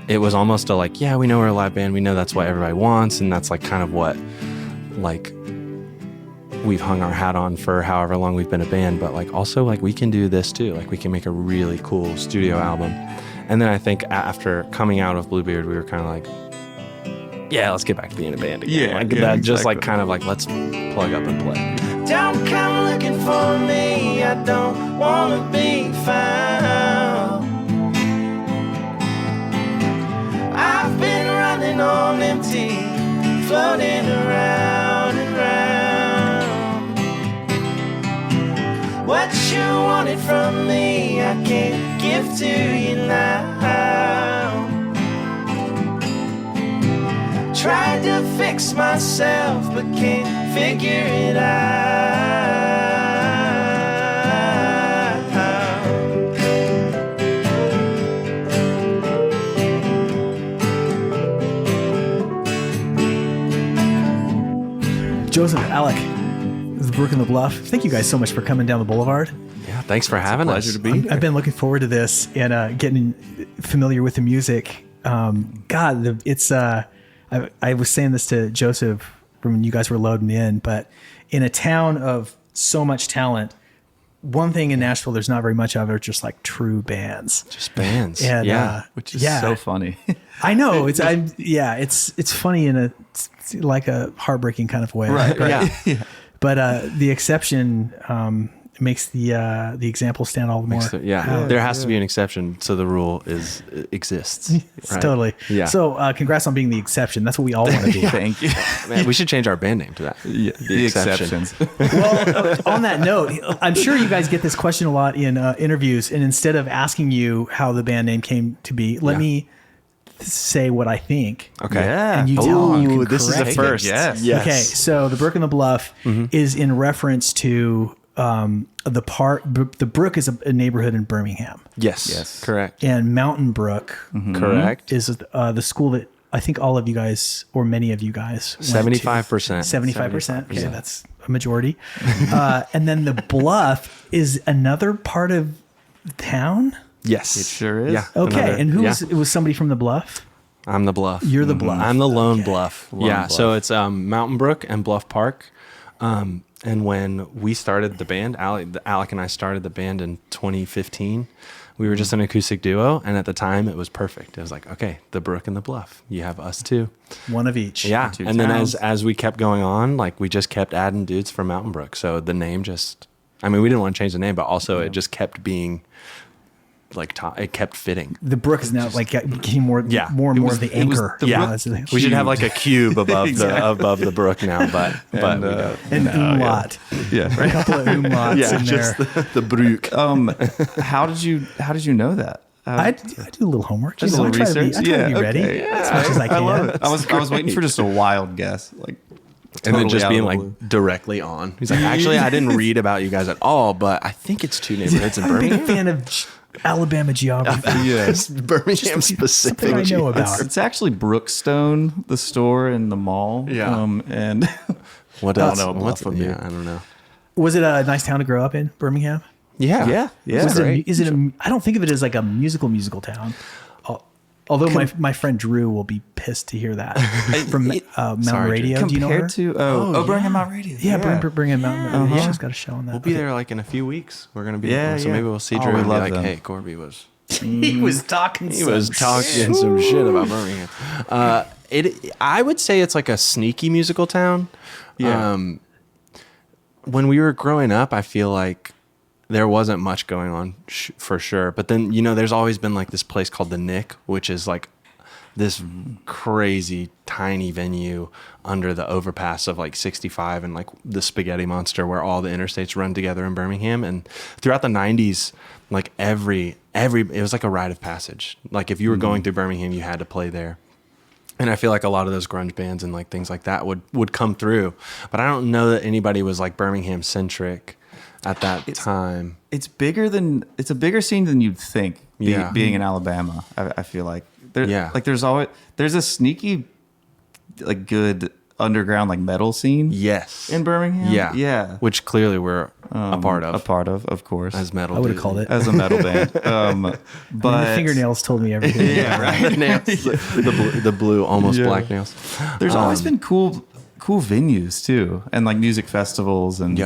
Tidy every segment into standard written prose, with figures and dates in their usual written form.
it was almost a like, yeah, we know we're a live band. We know that's what everybody wants. And that's like kind of what like we've hung our hat on for however long we've been a band. But like also like we can do this too. Like we can make a really cool studio album. And then I think after coming out of Bluebeard, we were kind of like, yeah, let's get back to being a band again. That exactly. Just like kind of like, let's plug up and play. Don't come looking for me, I don't want to be found. I've been running on empty, floating around and round. What you wanted from me, I can't give to you now. Tried to fix myself, but can't figure it out. Joseph, Alec, this is Brook and the Bluff. Thank you guys so much for coming down the boulevard. Yeah, thanks for having us. Pleasure to be here. I've been looking forward to this and getting familiar with the music. I was saying this to Joseph when you guys were loading in, but in a town of so much talent, one thing in Nashville there's not very much of are just like true bands. Just bands. And, yeah. Which is so funny. I know. It's funny in like a heartbreaking kind of way. Right. Yeah. But the exception makes the example stand all the more. There has to be an exception, so the rule exists. Right? Totally. Yeah. So congrats on being the exception. That's what we all want to be. Thank you. Man, we should change our band name to that. Yeah, the exceptions. Well, on that note, I'm sure you guys get this question a lot in interviews, and instead of asking you how the band name came to be, let me say what I think. Okay. Yeah. And you tell me you can this is the correct it. first. Yes. Okay, so the Brook and the Bluff is in reference to the Brook is a neighborhood in Birmingham, Yes. Correct. and Mountain Brook Correct. is the school that I think all of you guys or many of you guys 75%. 75%. Okay, that's a majority. And then the Bluff is another part of town. Yes. It sure is. Yeah. Okay, and it was somebody from the Bluff? I'm the Bluff. You're the Bluff. I'm the lone Bluff. Bluff. So it's Mountain Brook and Bluff Park. And when we started the band, Alec and I started the band in 2015. We were just an acoustic duo, and at the time it was perfect. It was like, okay, the Brook and the Bluff. You have us two. One of each. Yeah. Two And towns. then as we kept going on, like we just kept adding dudes from Mountain Brook. So the name we didn't want to change the name, but also it just kept being like it kept fitting. The Brook is now like became more and more of the anchor. We should have like a cube above above the Brook now, but we don't. An umlaut. Yeah. A couple of umlauts in there. just the Brook. How did you know that? I do a little homework. Just a little research. I try to be ready as much as I can. I love it. I was waiting for just a wild guess, like, And then totally just out being of the like blue. directly on. He's like, actually, I didn't read about you guys at all, but I think it's two neighborhoods in I'm a big Birmingham. fan of Alabama geography. Yes. Birmingham specific. something I know about. It's actually Brookstone, the store and the mall. Yeah. And What I else? don't know. What's Bluff would be. yeah, I don't know. Was it a nice town to grow up in, Birmingham? Yeah. Was it I don't think of it as like a musical town. Although my friend Drew will be pissed to hear that from Mountain Radio. Do you know her? Compared to Birmingham Mountain Radio. Yeah, Birmingham Mountain Radio. She's got a show on that. We'll be there like in a few weeks. We're gonna be Yeah, so yeah. maybe we'll see Oh, Drew we and be love like, them. hey, Korby was He was talking some shit about Birmingham. I would say it's like a sneaky musical town. Yeah. When we were growing up, I feel like there wasn't much going on for sure. But then, there's always been like this place called the Nick, which is like this crazy tiny venue under the overpass of like 65 and like the Spaghetti Monster where all the interstates run together in Birmingham. And throughout the 90s, like every it was like a rite of passage. Like if you were going through Birmingham, you had to play there. And I feel like a lot of those grunge bands and like things like that would come through. But I don't know that anybody was like Birmingham centric at that time. It's a bigger scene than you'd think. Being in Alabama, I feel like there's a sneaky, like good underground like metal scene. Yes. In Birmingham. Yeah. Yeah. Which clearly we're a part of course. as metal. I would have dudes. called it. As a metal band. But I mean, the fingernails told me everything. Yeah, right. Nails. The blue, almost Yeah. black nails. There's always been cool venues too, and like music festivals, and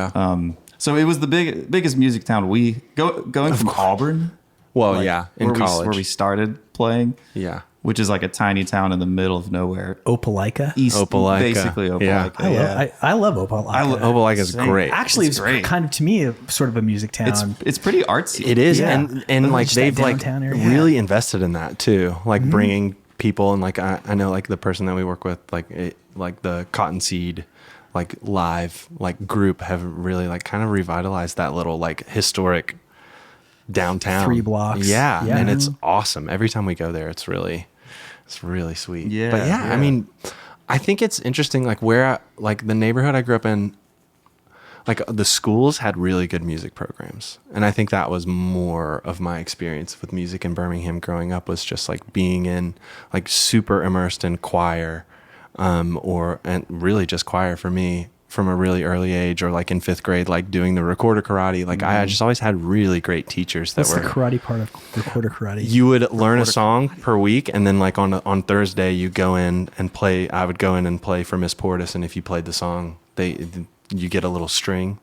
so it was the biggest music town. Going from Auburn. Well, like, yeah, in college. where we started playing. Yeah. Which is like a tiny town in the middle of nowhere. Opelika. Opelika. Basically Opelika. Yeah. I love Opelika. Opelika's Same. great. Actually, It's it's great. kind of, to me, sort of a music town. It's pretty artsy. It is, Yeah. and like Just that they've like downtown area. really invested in that too, like bringing people, and like I know like the person that we work with, like the Cottonseed, like live like group have really like kind of revitalized that little like historic downtown 3 blocks. Yeah, Yeah. and it's awesome. Every time we go there, it's really sweet. Yeah, but yeah, yeah. I mean, I think it's interesting, like like the neighborhood I grew up in. Like the schools had really good music programs. And I think that was more of my experience with music in Birmingham growing up, was just like being in like super immersed in choir, and really just choir for me from a really early age, or like in 5th grade, like doing the recorder karate. Like I just always had really great teachers that What's were the karate part of recorder karate? you would learn a song per week, and then like on Thursday you go in and play. I would go in and play for Miss Portis, and if you played the song, you get a little string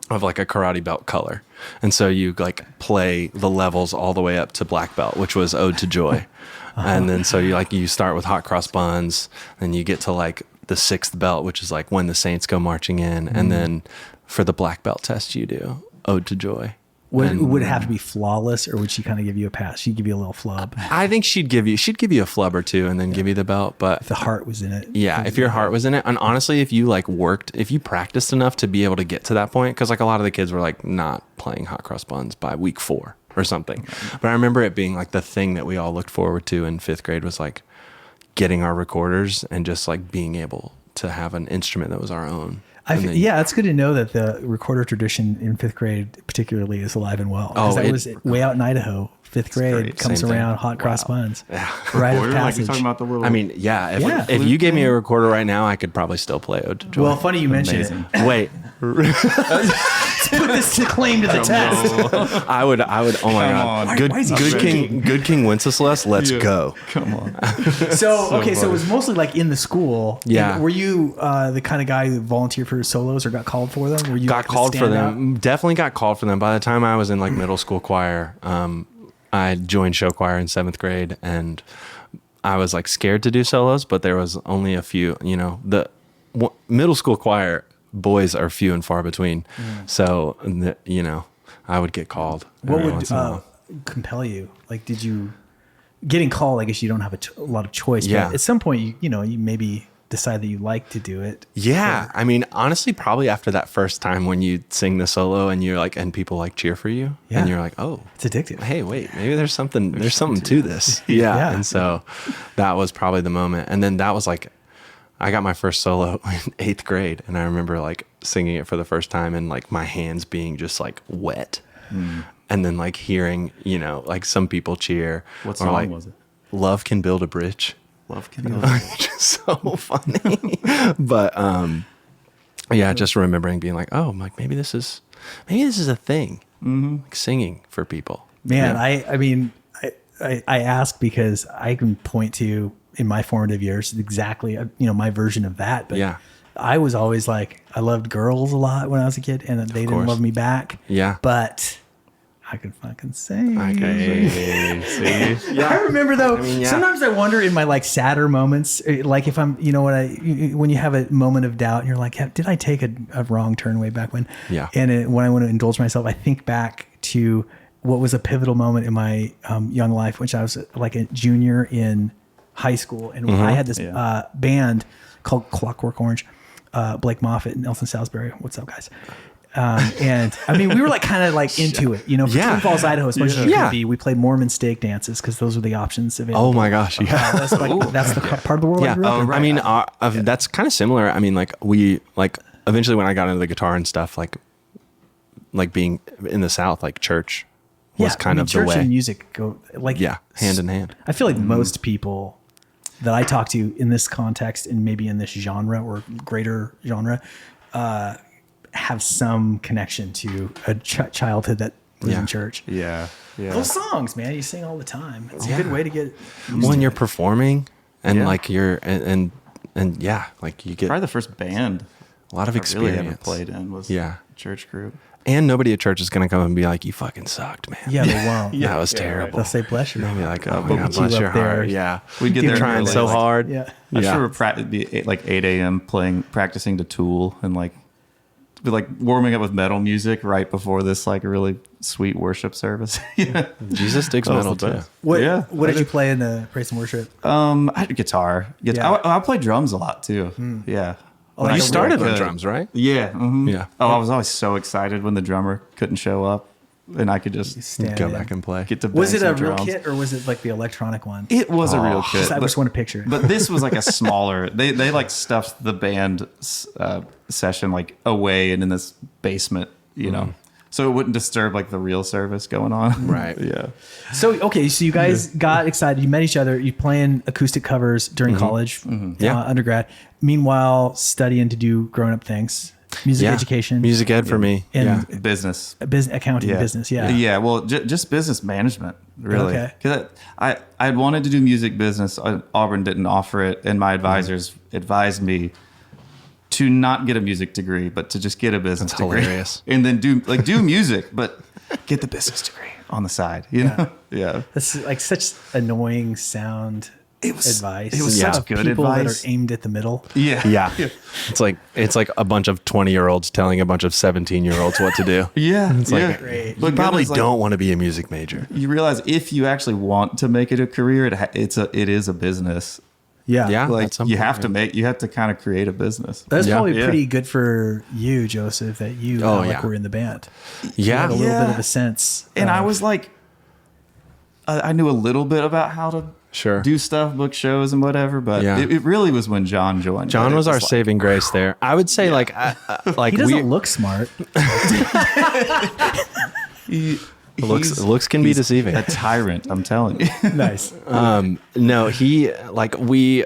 of like a karate belt color, and so you like play the levels all the way up to black belt, which was Ode to Joy. And then so you start with Hot Cross Buns, then you get to like the 6th belt, which is like When the Saints Go Marching In, and then for the black belt test you do Ode to Joy. Would it have to be flawless, or would she kind of give you a pass? She'd give you a little flub I think she'd give you a flub or two and then give you the belt. But if the heart was in it. yeah, if your heart was in it, and honestly, if you if you practiced enough to be able to get to that point, because like a lot of the kids were like not playing Hot Cross Buns by week 4 or something. But I remember it being like the thing that we all looked forward to in 5th grade was like getting our recorders and just like being able to have an instrument that was our own. Yeah, it's good to know that the recorder tradition in 5th grade particularly is alive and well. Oh, that was way out in Idaho. 5th grade great. comes Same thing. around, Hot Cross Buns. Yeah. Rite of Like you're passage. talking about the little. I mean, yeah, Yeah. if you gave me a recorder right now, I could probably still play Ode to Joy. Well, funny you mentioned Amazing. Wait, it. Put this to claim to the test. I would. Oh my on. God, Why is he good King Wenceslas. Let's go. Come on. So it was mostly like in the school. Yeah. And were you the kind of guy who volunteered for solos or got called for them? Were you Got like the called for standout? them. Definitely got called for them. By the time I was in like middle school choir, I joined show choir in 7th grade, and I was like scared to do solos, but there was only a few. You know, the middle school choir boys are few and far between. So you know, I would get called. What every would once in a while. compel you? Like, did you getting called? I guess you don't have a lot of choice. Yeah. But at some point, you maybe decide that you like to do it. Yeah, I mean, honestly, probably after that first time when you sing the solo and you're like, and people like cheer for you, Yeah. and you're like, oh, It's addictive. hey, wait, maybe there's something to this. Yeah. Yeah. And so that was probably the moment. And then that was like, I got my first solo in 8th grade, and I remember like singing it for the first time and like my hands being just like wet. And then like hearing, you know, like some people cheer. What or, song like, was it? Love Can Build a Bridge. Love can go. Just so funny. But yeah, just remembering being like, oh, like maybe this is a thing. Like singing for people. Man, Yeah. I mean, I ask because I can point to in my formative years exactly my version of that. But Yeah. I was always like, I loved girls a lot when I was a kid, and they didn't course. love me back. Yeah. But I could fucking sing. Okay. See? I remember though. yeah. Sometimes I wonder in my like sadder moments, like if I'm, when you have a moment of doubt and you're like, did I take a wrong turn way back when? Yeah. And when I want to indulge myself, I think back to what was a pivotal moment in my young life, which I was like a junior in high school, and I had this band called Clockwork Orange, Blake Moffitt and Nelson Salisbury. What's up, guys? And I mean, we were like kind of like into it, for Twin Falls, Idaho, as much as you Yeah. could be. We played Mormon stake dances because those were the options available. Oh my gosh. Yeah. That's the part of the world I Yeah. grew up in. I mean, that's kind of similar. I mean, like we like eventually when I got into the guitar and stuff, like being in the South, like church was kind of the church way. and music go like Yeah. Hand in hand. I feel like most people that I talk to in this context and maybe in this genre or greater genre have some connection to a childhood that was in church. Yeah. Those songs, man, you sing all the time. It's a good way to get when you're performing and like you're and yeah, like you get probably the first band a lot of experience. Really ever played in was church group. And nobody at church is going to come and be like, you fucking sucked, man. Yeah, they won't. That was terrible. They'll say, bless you. They'll be like, oh, my God, bless your heart. Yeah. We'd get You're there trying early, so like, hard. Yeah. I'm sure it'd be like 8 a.m. practicing to Tool and like be like warming up with metal music right before this like really sweet worship service. Jesus digs metal too. What did you play in the praise and worship? I had guitar. I play drums a lot too. Yeah. Oh, you started on drums, right? Yeah. Mm-hmm. Yeah. Oh, I was always so excited when the drummer couldn't show up, and I could just go back and play. Get to was it a real drums. kit or was it like the electronic one? It was a real kit. I just want to picture it. But this was like a smaller. They like stuffed the band session like away and in this basement, you know, so it wouldn't disturb like the real service going on. Right. Yeah. So you guys got excited. You met each other. You playing acoustic covers during college, undergrad. Meanwhile, studying to do grown up things, music education, music ed for me, and business, accounting, business. Yeah. Yeah. Well, just business management, really. Okay. Because I wanted to do music business. Auburn didn't offer it, and my advisors advised me to not get a music degree, but to just get a business degree. Hilarious. And then do music, but get the business degree on the side. You know? Yeah. That's like such annoying sound advice. It was such good people advice. that are aimed at the middle. Yeah. Yeah. It's like a bunch of 20-year-olds telling a bunch of 17-year-olds what to do. Yeah. It's like, Great. you probably don't want to be a music major. You realize if you actually want to make it a career, it is a business. Yeah. Yeah. Like you have to kind of create a business. That's probably pretty good for you, Joseph, that you were in the band. You had a little bit of a sense. And I was like, I knew a little bit about how to do stuff, book shows and whatever, but it really was when John joined. John was our saving grace there. I would say like he doesn't look smart. Looks can be deceiving. A tyrant, I'm telling you. Nice. No, we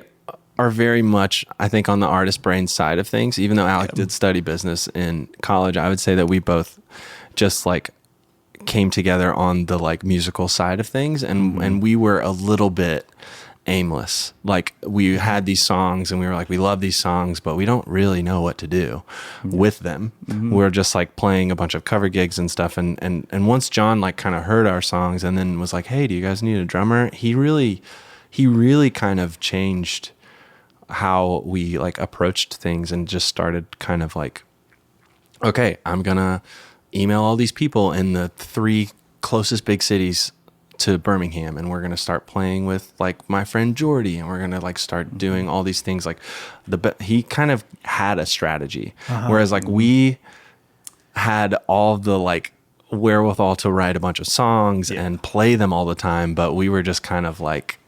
are very much, I think, on the artist brain side of things. Even though Alec did study business in college, I would say that we both just like came together on the like musical side of things, and we were a little bit aimless. Like we had these songs and we were like, we love these songs, but we don't really know what to do with them. We're just like playing a bunch of cover gigs and stuff. And once John like kind of heard our songs and then was like, hey, do you guys need a drummer? He really kind of changed how we like approached things and just started kind of like, okay, I'm gonna email all these people in the 3 closest big cities to Birmingham, and we're gonna start playing with like my friend Jordy, and we're gonna like start doing all these things. Like he kind of had a strategy, whereas like we had all the like wherewithal to write a bunch of songs and play them all the time, but we were just kind of like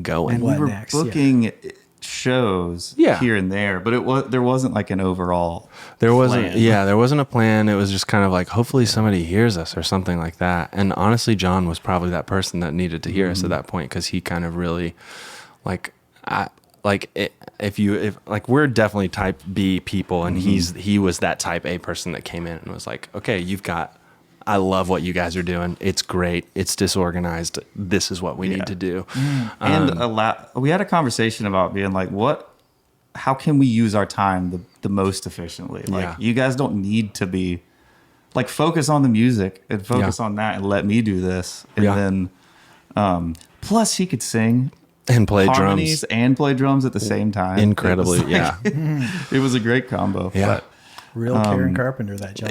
going. And we were booking shows here and there, but there wasn't like an overall there wasn't plan. There wasn't a plan. It was just kind of like, hopefully somebody hears us or something like that. And honestly, John was probably that person that needed to hear us at that point, because he kind of really like if we're definitely type B people, and he was that type A person that came in and was like, okay, I love what you guys are doing. It's great. It's disorganized. This is what we need to do. And we had a conversation about being like, how can we use our time the most efficiently? Like, you guys don't need to be like, focus on the music and focus on that and let me do this. And then, plus he could sing and play harmonies drums and play drums at the same time. Incredibly. It was a great combo. Yeah. But, Real Karen Carpenter, that John.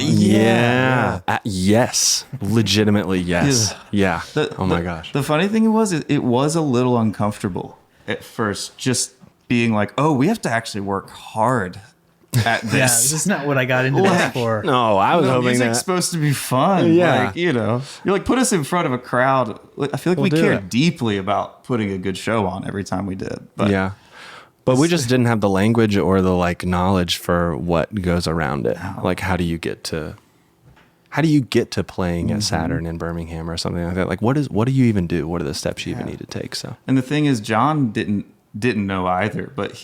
Yes. Legitimately, yes. Yeah. Oh my gosh. The funny thing was, it was a little uncomfortable at first, just being like, oh, we have to actually work hard at this. This is not what I got into this for. No, I was hoping music's that. supposed to be fun. Yeah. Like, you're like, put us in front of a crowd. I feel like we cared deeply about putting a good show on every time we did. But But we just didn't have the language or the like knowledge for what goes around it. Like, how do you get to playing at Saturn in Birmingham or something like that? Like, what do you even do? What are the steps you even need to take? So, and the thing is, John didn't didn't know either, but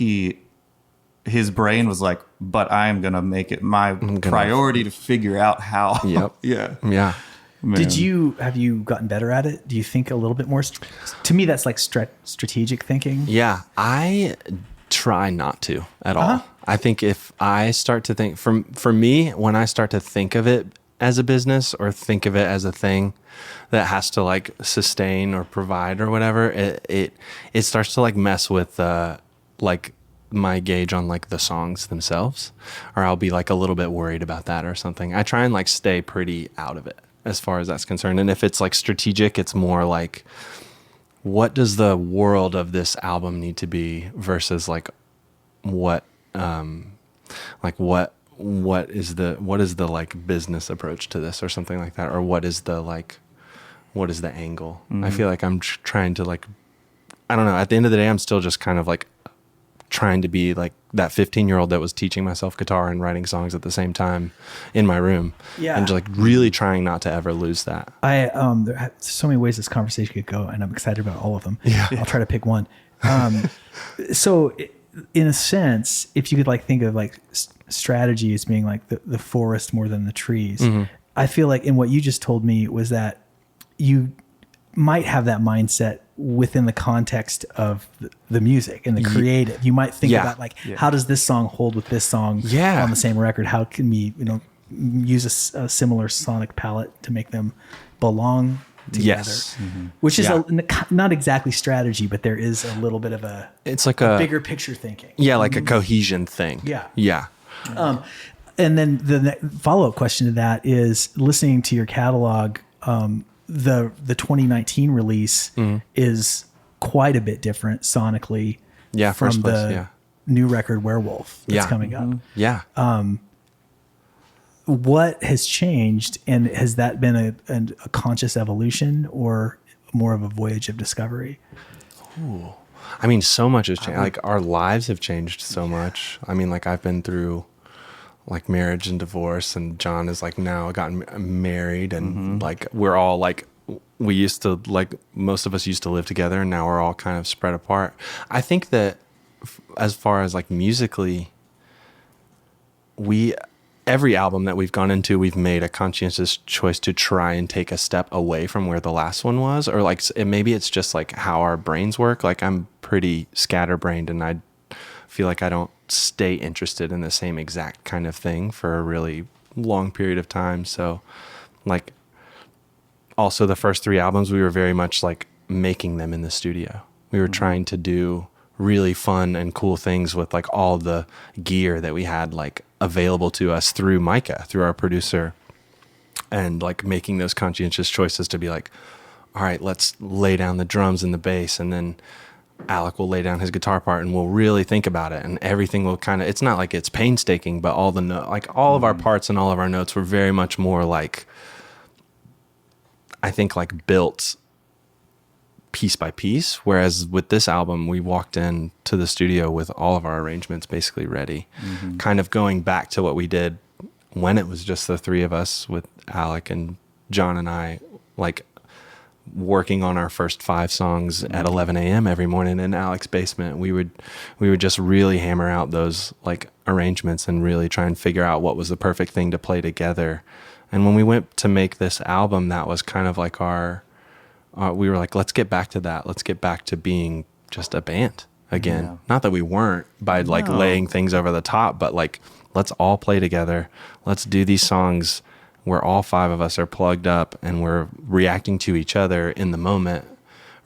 his brain was like, but I'm going to make it my priority to figure out how. Yep. Yeah. Yeah. Man. Have you gotten better at it? Do you think a little bit more? To me, that's like strategic thinking. Yeah. I try not to at all. I think if I start to think, for me, when I start to think of it as a business or think of it as a thing that has to like sustain or provide or whatever, it starts to like mess with like my gauge on like the songs themselves, or I'll be like a little bit worried about that or something. I try and like stay pretty out of it as far as that's concerned. And if it's like strategic, it's more like, what does the world of this album need to be versus like what is the like business approach to this or something like that, or what is the angle? I feel like I'm trying to like, I don't know, at the end of the day, I'm still just kind of like trying to be like that 15-year-old that was teaching myself guitar and writing songs at the same time in my room. Yeah. And just like really trying not to ever lose that. There's so many ways this conversation could go, and I'm excited about all of them. Yeah. I'll try to pick one. So in a sense, if you could like think of like strategy as being like the forest more than the trees, I feel like in what you just told me was that you might have that mindset within the context of the music and the creative. You might think about like, how does this song hold with this song on the same record? How can we, use a similar sonic palette to make them belong together? Which is not exactly strategy, but there is a little bit of it's like a bigger picture thinking. Yeah. Like a cohesion thing. Yeah. Yeah. And then the follow-up question to that is, listening to your catalog, the 2019 release is quite a bit different sonically from the new record Werewolf that's coming up. Yeah. What has changed, and has that been a conscious evolution or more of a voyage of discovery? Ooh. I mean, so much has changed. Like our lives have changed so much. I mean, like I've been through like marriage and divorce, and John is like now gotten married, and like we're all like, we used to like, most of us used to live together, and now we're all kind of spread apart. I think that as far as like musically, every album that we've gone into, we've made a conscientious choice to try and take a step away from where the last one was, or like maybe it's just like how our brains work. Like I'm pretty scatterbrained, and I feel like I don't stay interested in the same exact kind of thing for a really long period of time. So like also the first 3 albums, we were very much like making them in the studio. We were trying to do really fun and cool things with like all the gear that we had like available to us through Micah, through our producer, and like making those conscientious choices to be like, all right, let's lay down the drums and the bass, and then Alec will lay down his guitar part, and we'll really think about it, and everything will kind of, it's not like it's painstaking, but all of our parts and all of our notes were very much more like, I think like built piece by piece. Whereas with this album, we walked into the studio with all of our arrangements basically ready, kind of going back to what we did when it was just the 3 of us with Alec and John and I, like working on our first 5 songs at 11 a.m. every morning in Alec's basement. We would just really hammer out those like arrangements and really try and figure out what was the perfect thing to play together. And when we went to make this album, that was kind of like we were like, let's get back to that. Let's get back to being just a band again. Yeah. Not that we weren't by like laying things over the top, but like, let's all play together. Let's do these songs where all 5 of us are plugged up and we're reacting to each other in the moment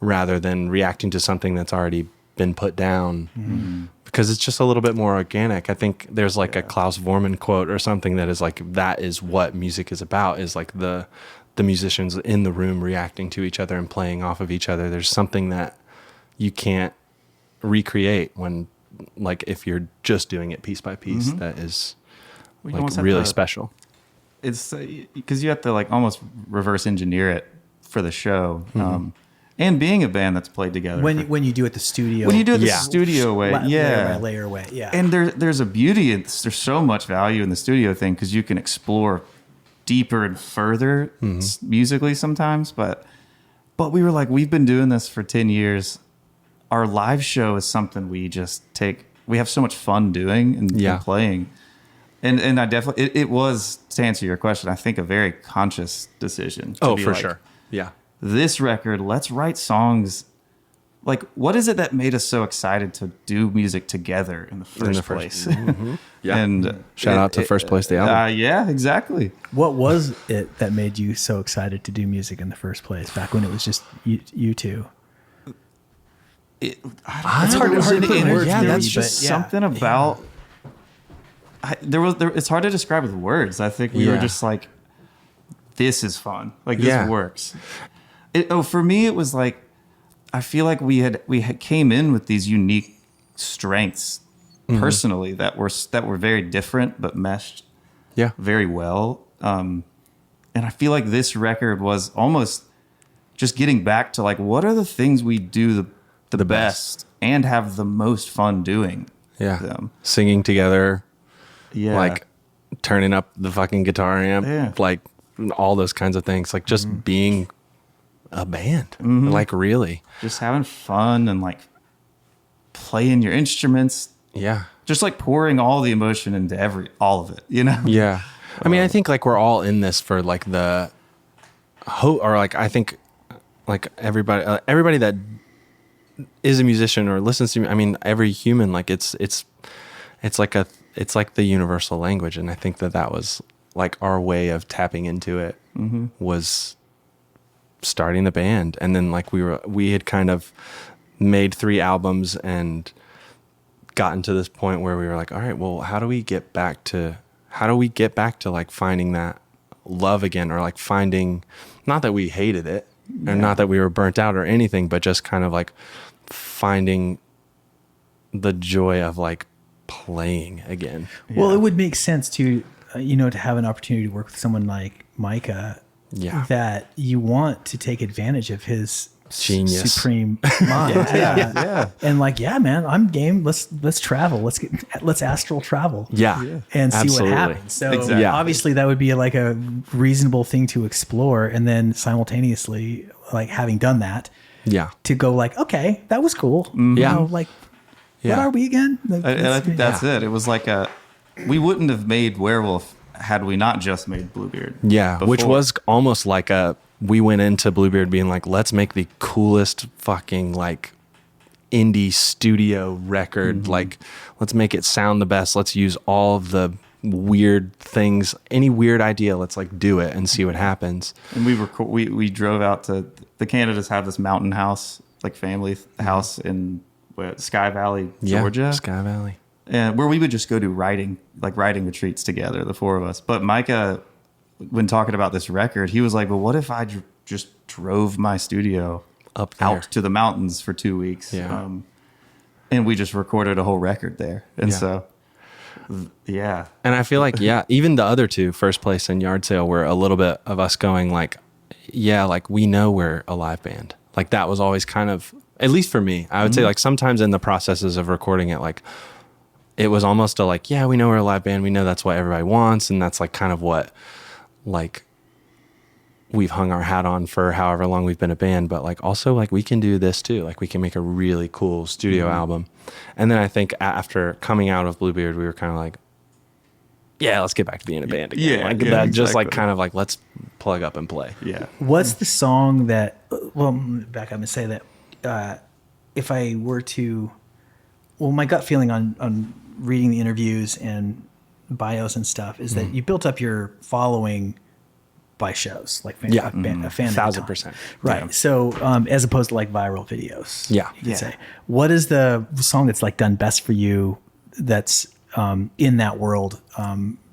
rather than reacting to something that's already been put down, because it's just a little bit more organic. I think there's like a Klaus Vormann quote or something that is like, that is what music is about, is like the musicians in the room reacting to each other and playing off of each other. There's something that you can't recreate when, like, if you're just doing it piece by piece, that is like really special. It's because you have to like almost reverse engineer it for the show. And being a band that's played together. When you do it the studio. When you do it the studio way. Layer way. Yeah. And there's a beauty. There's so much value in the studio thing because you can explore deeper and further musically sometimes. But we were like, we've been doing this for 10 years. our live show is something we just we have so much fun doing and playing. And I definitely, it was, to answer your question, I think a very conscious decision. Oh, for sure. Yeah. This record, let's write songs. Like, what is it that made us so excited to do music together in the first place? Mm-hmm. Yeah. And shout out to First Place, the album. Yeah, exactly. What was it that made you so excited to do music in the first place, back when it was just you two? It's hard to put words. Yeah, maybe, that's just but something about. It's hard to describe with words. I think we were just like, this is fun. Like, this works. For me, it was like, I feel like we had came in with these unique strengths personally that were very different but meshed very well. And I feel like this record was almost just getting back to like, what are the things we do the best and have the most fun doing? Yeah. Them. Singing together. Yeah. Like turning up the fucking guitar amp. Like all those kinds of things. Like just being a band. Like really. Just having fun and like playing your instruments. Yeah. Just like pouring all the emotion into all of it, you know? Yeah. I mean, I think like we're all in this for like the hope, or like I think like everybody that is a musician or listens to me. I mean, every human, like it's like the universal language, and I think that was like our way of tapping into it was starting the band, and then like we had kind of made 3 albums and gotten to this point where we were like, all right, well, how do we get back to like finding that love again, or like finding, not that we hated it and not that we were burnt out or anything, but just kind of like finding the joy of like playing again. Well, it would make sense to have an opportunity to work with someone like Micah, that you want to take advantage of his genius, supreme mind. And like, man, I'm game. Let's travel. Let's astral travel. And see what happens. So obviously that would be like a reasonable thing to explore, and then simultaneously, like having done that, to go like, okay, that was cool. Like, what are we again? Like, and I think that's it. It was like we wouldn't have made Werewolf had we not just made Bluebeard. Before. Which was almost like we went into Bluebeard being like, let's make the coolest fucking like indie studio record. Like, let's make it sound the best. Let's use all of the weird things, any weird idea. Let's like do it and see what happens. And we drove out to the Canadas, have this mountain house, like family house in Sky Valley, Georgia. Sky Valley. And where we would just go do writing retreats together, the 4 of us. But Micah, when talking about this record, he was like, well, what if I just drove my studio up there, out to the mountains for 2 weeks? And we just recorded a whole record there. And so, And I feel like, even the other 2, First Place and Yard Sale, were a little bit of us going like, like we know we're a live band. Like that was always kind of, at least for me, I would say like sometimes in the processes of recording it, like it was almost a like, we know we're a live band. We know that's what everybody wants. And that's like kind of what like we've hung our hat on for however long we've been a band. But like also like we can do this too. Like we can make a really cool studio album. And then I think after coming out of Bluebeard, we were kind of like, let's get back to being a band again. Just like kind of like, let's plug up and play. What's the song that, well, back up and say that if I were to, my gut feeling on reading the interviews and bios and stuff is that you built up your following by shows, like a fan 1,000%. Right. So as opposed to like viral videos, you could say. What is the song that's like done best for you that's in that world,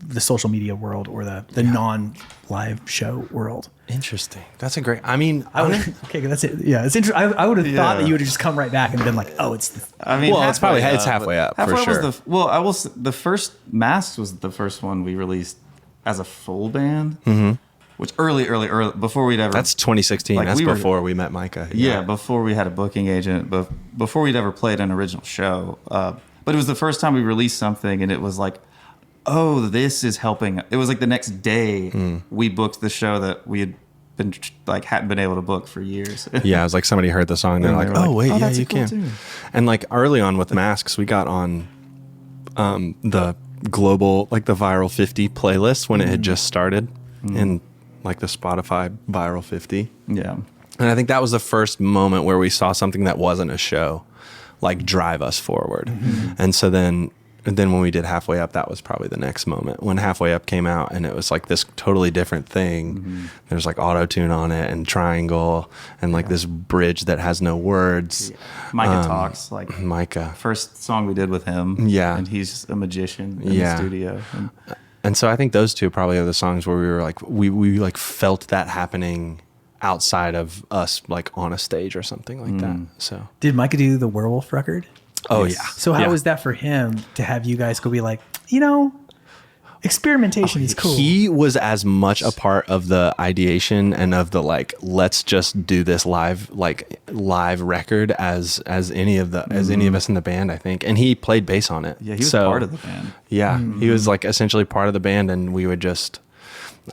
the social media world or the non-live show world? Interesting. That's a great, I mean, okay, that's it. Yeah, it's interesting. I would have thought that you would have just come right back and been like, oh, it's it's probably halfway up for sure. I will say the first Masks was the first one we released as a full band, which early, before we'd ever. That's 2016. Like that's before we met Micah. Before we had a booking agent, but before we'd ever played an original show. But it was the first time we released something, and it was like, oh, this is helping. It was like the next day we booked the show that we had been like hadn't been able to book for years. Yeah, it was like somebody heard the song and they're like, oh wait, yeah, you can. Tune. And like early on with Masks, we got on the global, like the Viral 50 playlist when it had just started in like the Spotify Viral 50. Yeah. And I think that was the first moment where we saw something that wasn't a show like drive us forward. And so then when we did Halfway Up, that was probably the next moment when Halfway Up came out and it was like this totally different thing. There's like auto-tune on it and triangle and like this bridge that has no words. Micah Tawlks, like Micah. First song we did with him. Yeah. And he's a magician in the studio. And so I think those two probably are the songs where we were like, we like felt that happening outside of us, like on a stage or something like that. So did Micah do the Werewolf record? Oh yeah. So how was that for him to have you guys go be like, experimentation is cool? He was as much a part of the ideation and of the like, let's just do this live record as any of us in the band, I think. And he played bass on it. Yeah, he was part of the band. Yeah, he was like essentially part of the band, and we would just,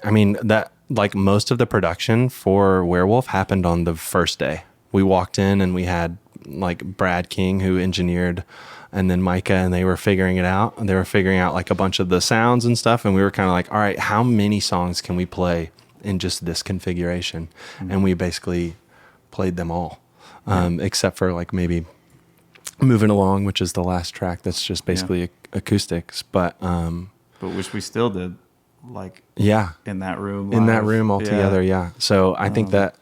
I mean, that like most of the production for Werewolf happened on the first day. We walked in and we had like Brad King who engineered, and then Micah, and they were figuring it out. And they were figuring out like a bunch of the sounds and stuff. And we were kind of like, all right, how many songs can we play in just this configuration? And we basically played them all, except for like maybe Moving Along, which is the last track. That's just basically acoustics. But which we still did like in that room. In that room all together. Yeah. So I think that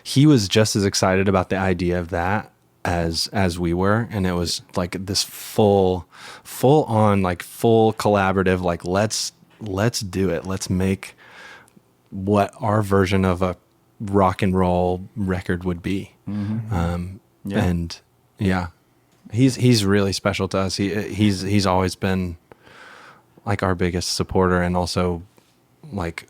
he was just as excited about the idea of that as we were, and it was like this full on like full collaborative, like let's do it, let's make what our version of a rock and roll record would be. And he's really special to us. He's always been like our biggest supporter, and also like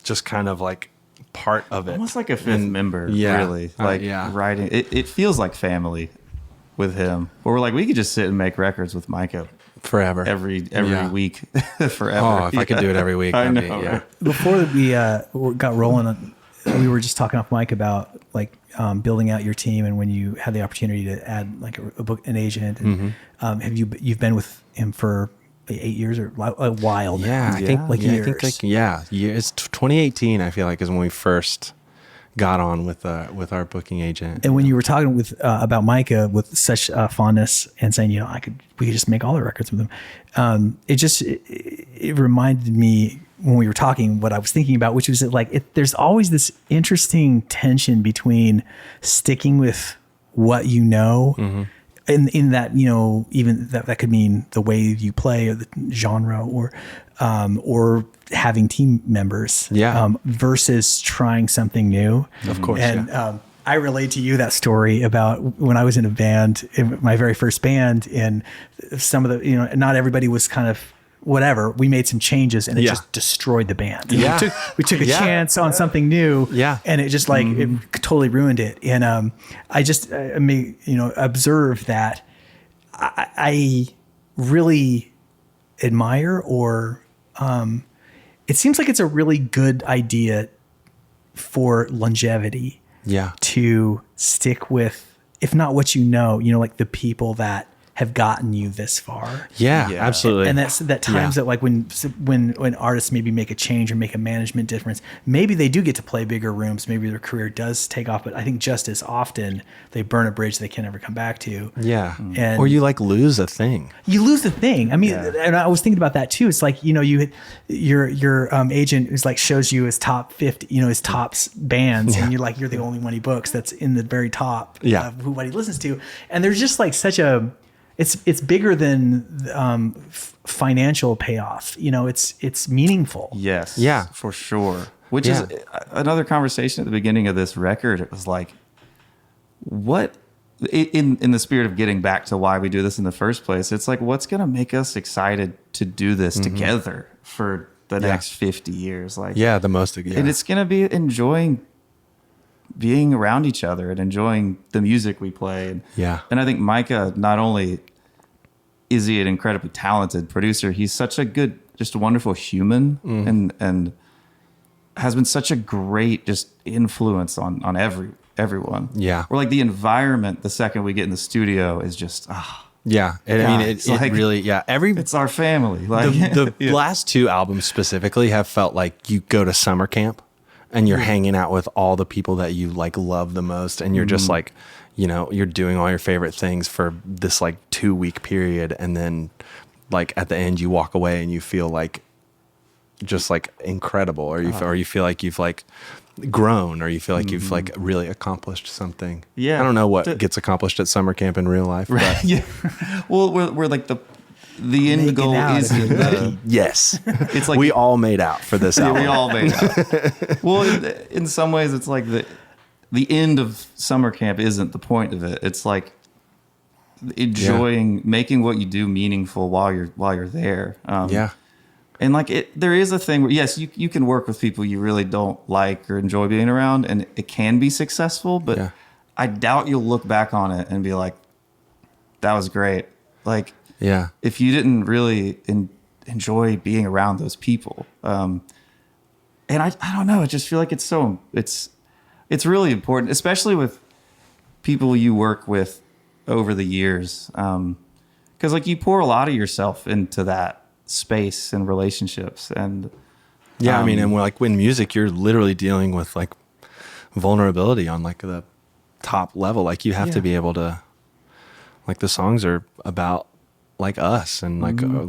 just kind of like part of it, almost like a fifth member. Really, like writing it feels like family with him, where we're like, we could just sit and make records with Micah forever every week forever. Oh, if I could do it every week. I know, right? Before we got rolling, we were just talking off mic about like building out your team, and when you had the opportunity to add like an agent, and you've been with him for 8 years or a while now. Yeah, I think like years. I think like it's 2018. I feel like is when we first got on with our booking agent. And when you were talking with about Micah with such fondness and saying, we could just make all the records with him, it reminded me when we were talking what I was thinking about, which was that like there's always this interesting tension between sticking with what you know. In that, even that could mean the way you play or the genre or having team members versus trying something new. Of course. And I relate to you that story about when I was in a band, in my very first band, and some of the, not everybody was kind of whatever. We made some changes and it just destroyed the band. Yeah. We took a chance on something new, and it just like it totally ruined it. And I just observe that I really admire, or it seems like it's a really good idea for longevity. To stick with, if not what like the people that have gotten you this far. Absolutely. And that's that times that like when artists maybe make a change or make a management difference, maybe they do get to play bigger rooms, maybe their career does take off, but I think just as often they burn a bridge they can never come back to. And or you like lose a thing. You lose the thing. I mean, and I was thinking about that too. It's like, your agent is like shows you his top 50, his top bands, and you're like, you're the only one he books that's in the very top of what he listens to. And there's just like such a, it's bigger than financial payoff. It's meaningful. Yes. Yeah, for sure. Which is another conversation at the beginning of this record. It was like, what in the spirit of getting back to why we do this in the first place, it's like, what's going to make us excited to do this together for the next 50 years? Like, the most. And it's going to be enjoying being around each other and enjoying the music we play. And I think Micah, not only is he an incredibly talented producer, he's such a good, just a wonderful human. And has been such a great just influence on everyone. Yeah. Or like the environment the second we get in the studio is just Yeah. I mean, it like, really, yeah. it's our family. Like the last two albums specifically have felt like you go to summer camp and you're hanging out with all the people that you like love the most. And you're just like, you know, you're doing all your favorite things for this like 2-week period. And then like at the end you walk away and you feel like just like incredible, or you feel like you've like grown, or you feel like you've like really accomplished something. Yeah. I don't know what gets accomplished at summer camp in real life. But yeah. Well, we're like the end goal is yes. It's like we all made out for this album. we all made out. Well, in some ways, it's like the end of summer camp isn't the point of it. It's like enjoying making what you do meaningful while you're there. And like there is a thing where yes, you can work with people you really don't like or enjoy being around, and it can be successful. But I doubt you'll look back on it and be like, "That was great." Like, if you didn't really enjoy being around those people, and I don't know, I just feel like it's really important, especially with people you work with over the years, because like you pour a lot of yourself into that space and relationships. And I mean, and like when music, you're literally dealing with like vulnerability on like the top level. Like you have to be able to, like the songs are about like us, and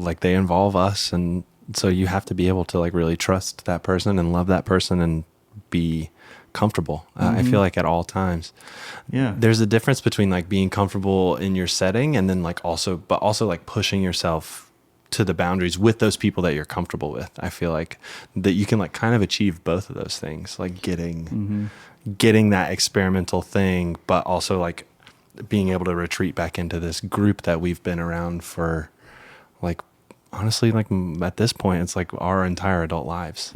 like they involve us, and so you have to be able to like really trust that person and love that person and be comfortable. I feel like at all times. There's a difference between like being comfortable in your setting and then like also like pushing yourself to the boundaries with those people that you're comfortable with. I feel like that you can like kind of achieve both of those things, like getting that experimental thing, but also like being able to retreat back into this group that we've been around for like, honestly, like at this point, it's like our entire adult lives.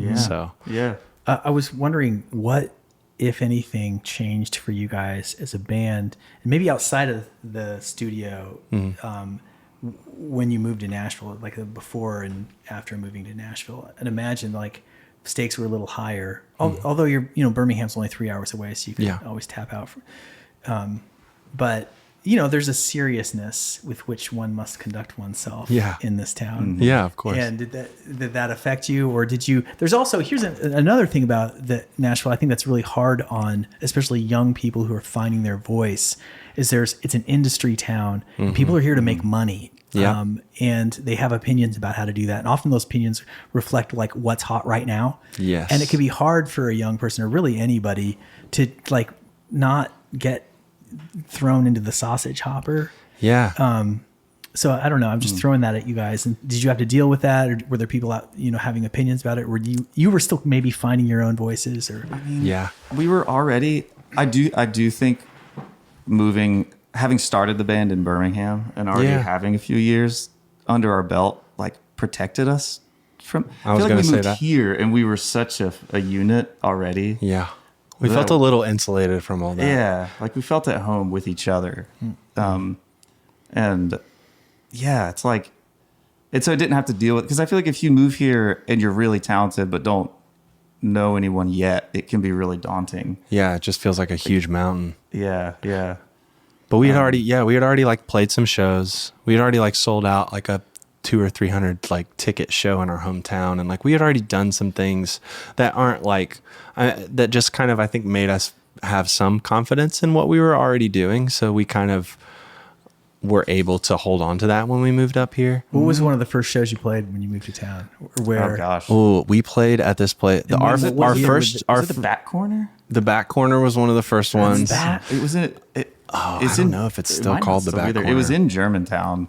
I was wondering what, if anything, changed for you guys as a band, and maybe outside of the studio, when you moved to Nashville, like before and after moving to Nashville. And imagine like stakes were a little higher, although Birmingham's only 3 hours away, so you can always tap out. But there's a seriousness with which one must conduct oneself in this town. Yeah, of course. And did that affect you, or did you? There's also here's another thing about the Nashville. I think that's really hard on especially young people who are finding their voice. It's an industry town. And people are here to make money. And they have opinions about how to do that. And often those opinions reflect like what's hot right now. Yes. And it can be hard for a young person, or really anybody, to like not get thrown into the sausage hopper. So I don't know. I'm just throwing that at you guys. And did you have to deal with that, or were there people out, having opinions about it? Were you were still maybe finding your own voices, or? I mean, we were already. I do think having started the band in Birmingham and already having a few years under our belt, like protected us from. I feel like we moved here and we were such a unit already. Yeah. We felt a little insulated from all that. Yeah. Like we felt at home with each other. And it's like, so I didn't have to deal with, because I feel like if you move here and you're really talented, but don't know anyone yet, it can be really daunting. Yeah. It just feels like a huge mountain. Yeah. Yeah. But we had already like played some shows. We had already like sold out like a 200 or 300 like ticket show in our hometown, and like we had already done some things that aren't like that just kind of I think made us have some confidence in what we were already doing. So we kind of were able to hold on to that when we moved up here. What was one of the first shows you played when you moved to town? Or where? Oh gosh. Oh, we played at this place. Was it the Back Corner? The Back Corner was one of the first ones. It was in. I don't know if it's still called the Back Corner. It was in Germantown.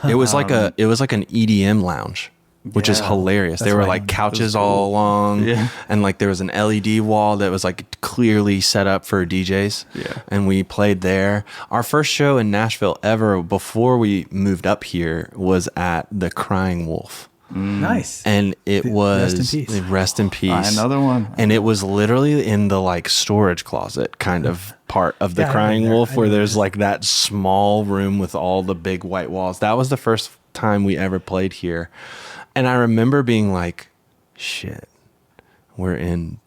It was like an EDM lounge, which is hilarious. There were like couches all along, and like there was an LED wall that was like clearly set up for DJs. And we played there. Our first show in Nashville ever before we moved up here was at the Crying Wolf. Nice. And it was rest in peace. Another one. And it was literally in the like storage closet kind of part of the Crying Wolf, where there's like that small room with all the big white walls. That was the first time we ever played here. And I remember being like, shit, we're in,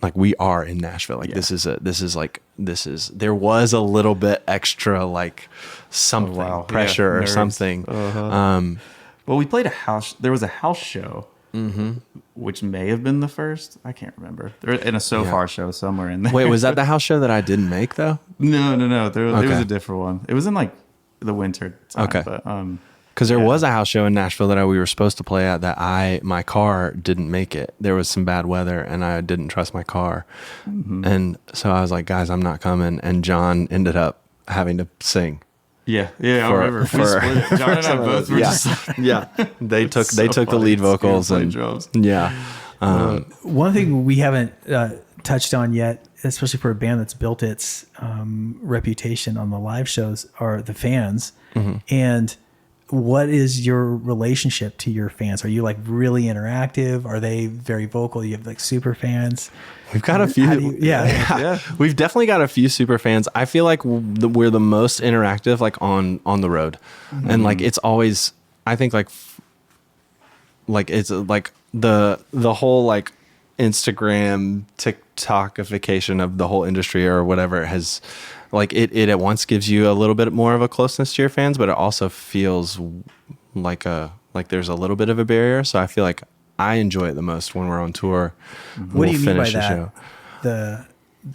like we are in Nashville. Like there was a little bit extra like something pressure or something. Well, we played there was a house show, which may have been the first. I can't remember. In a far show somewhere in there. Wait, was that the house show that I didn't make though? No. It was a different one. It was in like the winter time. Okay. But, because there was a house show in Nashville that we were supposed to play at that my car didn't make it. There was some bad weather and I didn't trust my car. And so I was like, guys, I'm not coming. And John ended up having to sing. Yeah, I remember. We split it. John and I both were just They took the lead vocals and drums. Yeah. One thing we haven't touched on yet, especially for a band that's built its reputation on the live shows, are the fans. And what is your relationship to your fans? Are you like really interactive? Are they very vocal? You have like super fans? We've got a few. Yeah. We've definitely got a few super fans. I feel like we're the most interactive, like on the road, and like it's always. I think like it's like the whole like Instagram TikTokification of the whole industry or whatever has. Like it at once gives you a little bit more of a closeness to your fans, but it also feels like there's a little bit of a barrier. So I feel like I enjoy it the most when we're on tour. What do you mean by that?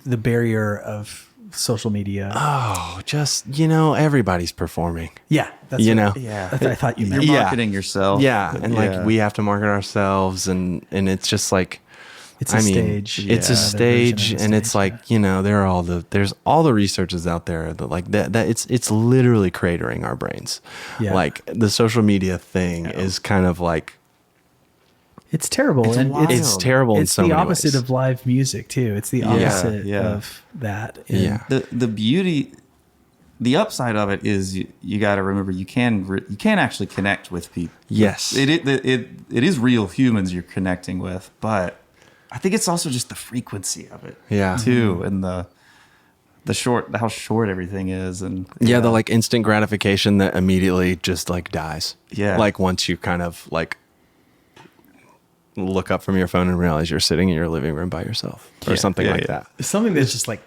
The barrier of social media. Oh, just everybody's performing. Yeah, that's that's what I thought you meant. You're marketing yourself. Yeah, and like we have to market ourselves, and it's just like. It's a stage. It's a stage, and it's like there's all the researches out there that like that it's literally cratering our brains. Yeah. Like the social media thing is kind of like it's terrible. It's terrible. It's in so the many opposite ways. of live music too. It's the opposite of that. And the beauty. The upside of it is you got to remember you can actually connect with people. Yes, it is real humans you're connecting with, but I think it's also just the frequency of it, too, and how short everything is, and the like instant gratification that immediately just like dies. Yeah, like once you kind of like look up from your phone and realize you're sitting in your living room by yourself or something like that. Something that's just like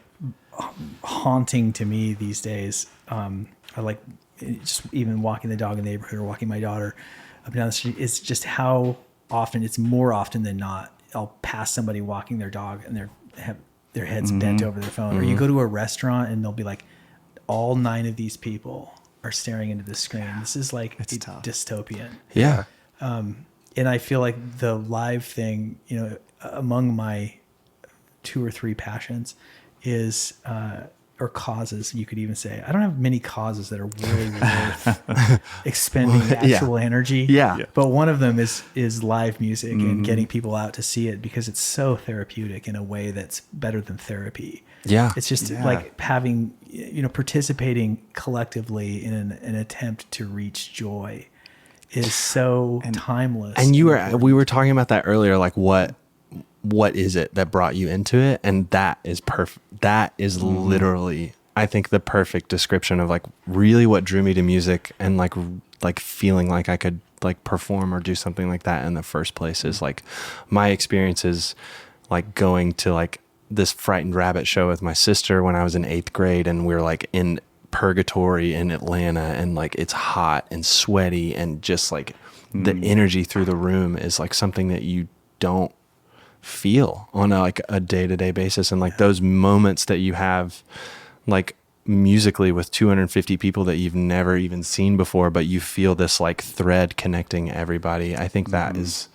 haunting to me these days. I like just even walking the dog in the neighborhood or walking my daughter up and down the street. It's just how often it's more often than not. I'll pass somebody walking their dog and have their heads bent over their phone. Or you go to a restaurant and they'll be like, all 9 of these people are staring into the screen. This is like dystopian. Yeah. And I feel like the live thing, among my 2 or 3 passions is, or causes, you could even say. I don't have many causes that are really worth expending actual energy. Yeah. But one of them is live music and getting people out to see it because it's so therapeutic in a way that's better than therapy. Yeah. It's just like having, participating collectively in an attempt to reach joy is so timeless. And we were talking about that earlier, like what is it that brought you into it? And that is perfect. That is literally, I think, the perfect description of like really what drew me to music and like feeling like I could like perform or do something like that in the first place is like my experiences like going to like this Frightened Rabbit show with my sister when I was in 8th grade, and we were like in Purgatory in Atlanta, and like it's hot and sweaty and just like the energy through the room is like something that you don't feel on a day-to-day basis. And like those moments that you have like musically with 250 people that you've never even seen before, but you feel this like thread connecting everybody. I think that is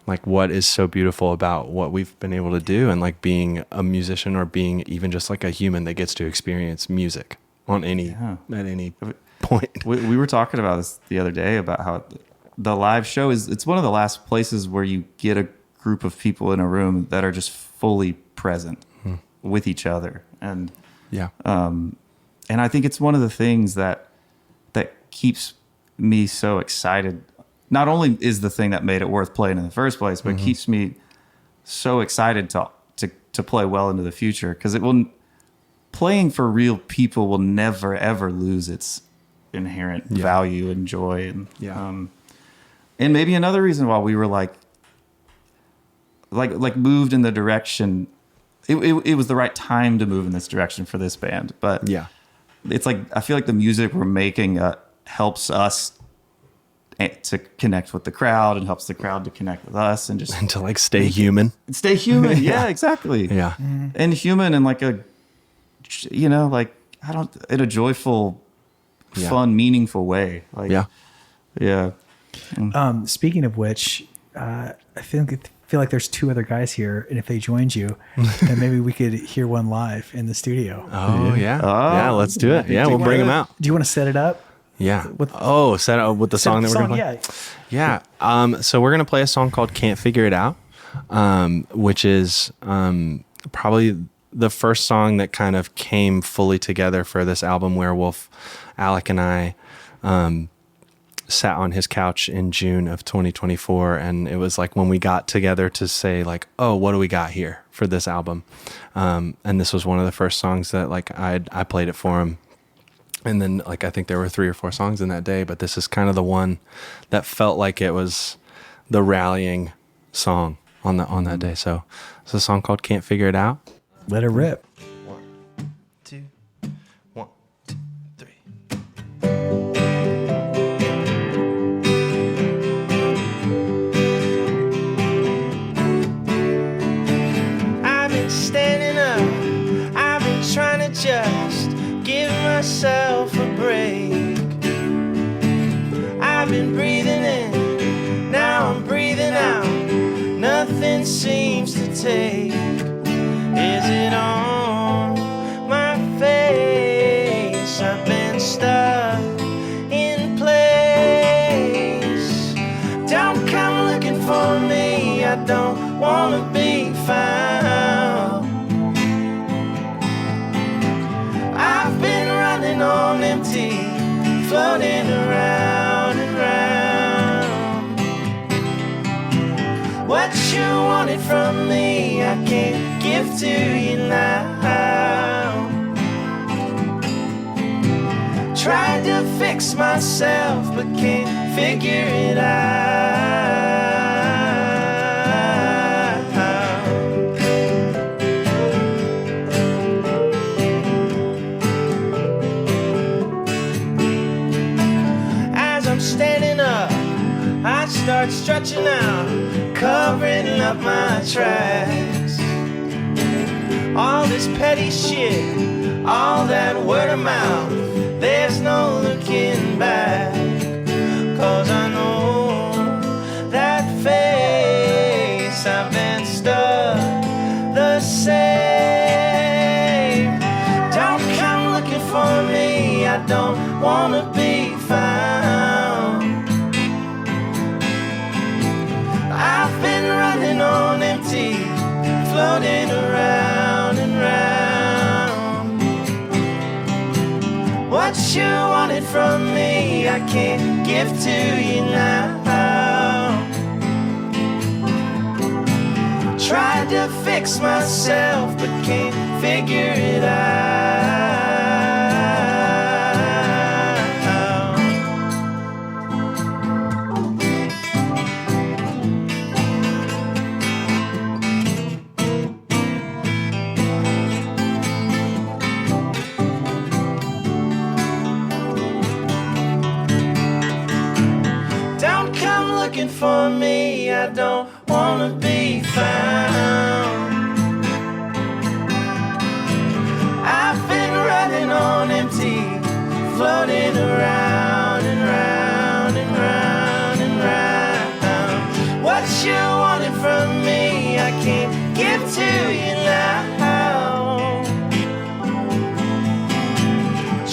like what is so beautiful about what we've been able to do, and like being a musician or being even just like a human that gets to experience music on at any point. We were talking about this the other day about how the live show it's one of the last places where you get a group of people in a room that are just fully present with each other. And and I think it's one of the things that keeps me so excited. Not only is the thing that made it worth playing in the first place, but it keeps me so excited to play well into the future, because playing for real people will never ever lose its inherent value and joy. And and maybe another reason why we were like, like moved in the direction. It was the right time to move in this direction for this band. But Yeah. it's like I feel like the music we're making helps us to connect with the crowd and helps the crowd to connect with us and just And to like stay human. stay human. Yeah, exactly. Yeah. And human in like a, like in a joyful, fun, meaningful way. Like, Yeah. Speaking of which, I feel like there's two other guys here, and if they joined you, then maybe we could hear one live in the studio. Oh, yeah. Yeah, let's do it. Yeah, we'll bring them out. Do you want to set it up? Yeah. Set it up with the song that we're going to play? Yeah. So we're going to play a song called Can't Figure It Out, which is probably the first song that kind of came fully together for this album, Werewolf. Alec and I sat on his couch in June of 2024, and it was like when we got together to say like, oh, what do we got here for this album? And this was one of the first songs that like I played it for him. And then like I think there were 3 or 4 songs in that day, but this is kind of the one that felt like it was the rallying song on that day. So it's a song called Can't Figure It Out. Let it rip. 1, 2, 1, 2, 3. I've been standing up, I've been trying to just give myself a break. I've been breathing in, now I'm breathing out. Nothing seems to take. Is it on my face? I've been stuck in place. Don't come looking for me, I don't wanna be found. I've been running on empty, floating around and round. What you wanted from me, I can't give to you now. Tried to fix myself, but can't figure it out. As I'm standing up, I start stretching out, covering up my tracks. All this petty shit, all that word of mouth, there's no looking back. 'Cause I know that face, I've been stuck the same. Don't come looking for me, I don't wanna be found. I've been running on empty, floating around and round. What you wanted from me, I can't give to you now. Tried to fix myself, but can't figure it out. Don't come looking for me, I don't wanna be found. I've been running on empty, floating around and round and round and round. What you wanted from me, I can't give to you now.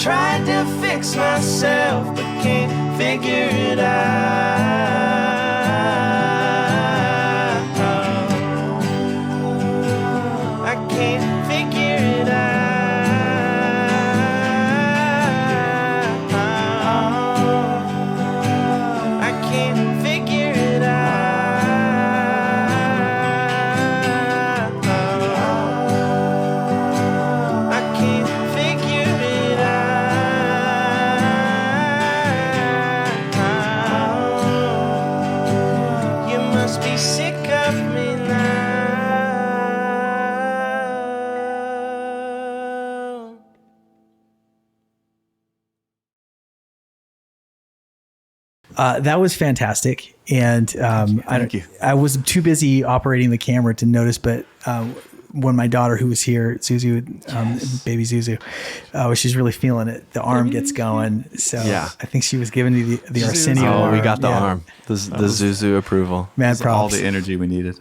Tried to fix myself, but can't figure it out. I can't figure it out. I can't figure it out. I can't figure it out. That was fantastic. And Thank you. I was too busy operating the camera to notice, but when my daughter, who was here, Zuzu, baby Zuzu, she's really feeling it. The arm gets going. So I think she was giving me the Arsenio arm. We got the arm. The Zuzu approval. Man, props. All the energy we needed.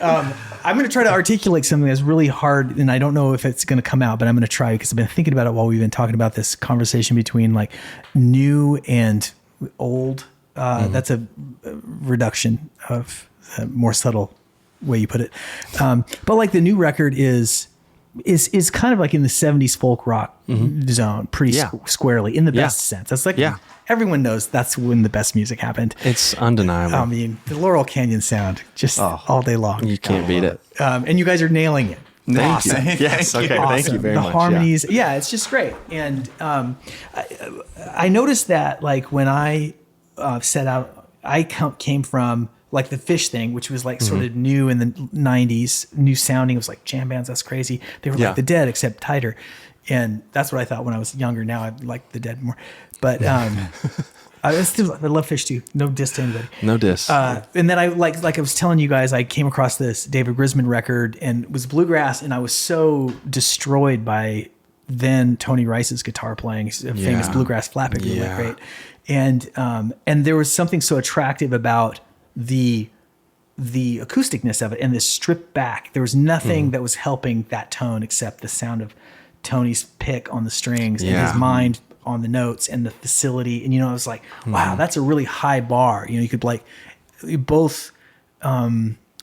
I'm going to try to articulate something that's really hard, and I don't know if it's going to come out, but I'm going to try because I've been thinking about it while we've been talking about this conversation between like new and old. That's a reduction of a more subtle way you put it. But like the new record is kind of like in the 70s folk rock zone, pretty squarely in the best sense. That's like, everyone knows that's when the best music happened. It's undeniable. I mean, the Laurel Canyon sound just all day long. You can't beat it. And you guys are nailing it. Thank you. Yes. Okay. Awesome. Thank you very the much. The harmonies. Yeah, it's just great. And I noticed that like when I set out, I came from like the Fish thing, which was like sort of new in the 90s, new sounding. It was like jam bands. That's crazy. They were like the Dead, except tighter. And that's what I thought when I was younger. Now I like the Dead more. But I love Fish too. No diss to anybody. No diss. And then I like I was telling you guys, I came across this David Grisman record and it was bluegrass, and I was so destroyed by then Tony Rice's guitar playing, a famous bluegrass flapping, really great. And there was something so attractive about the acousticness of it and this stripped back. There was nothing that was helping that tone except the sound of Tony's pick on the strings and his mind on the notes and the facility. And, I was like, wow, that's a really high bar. You could you both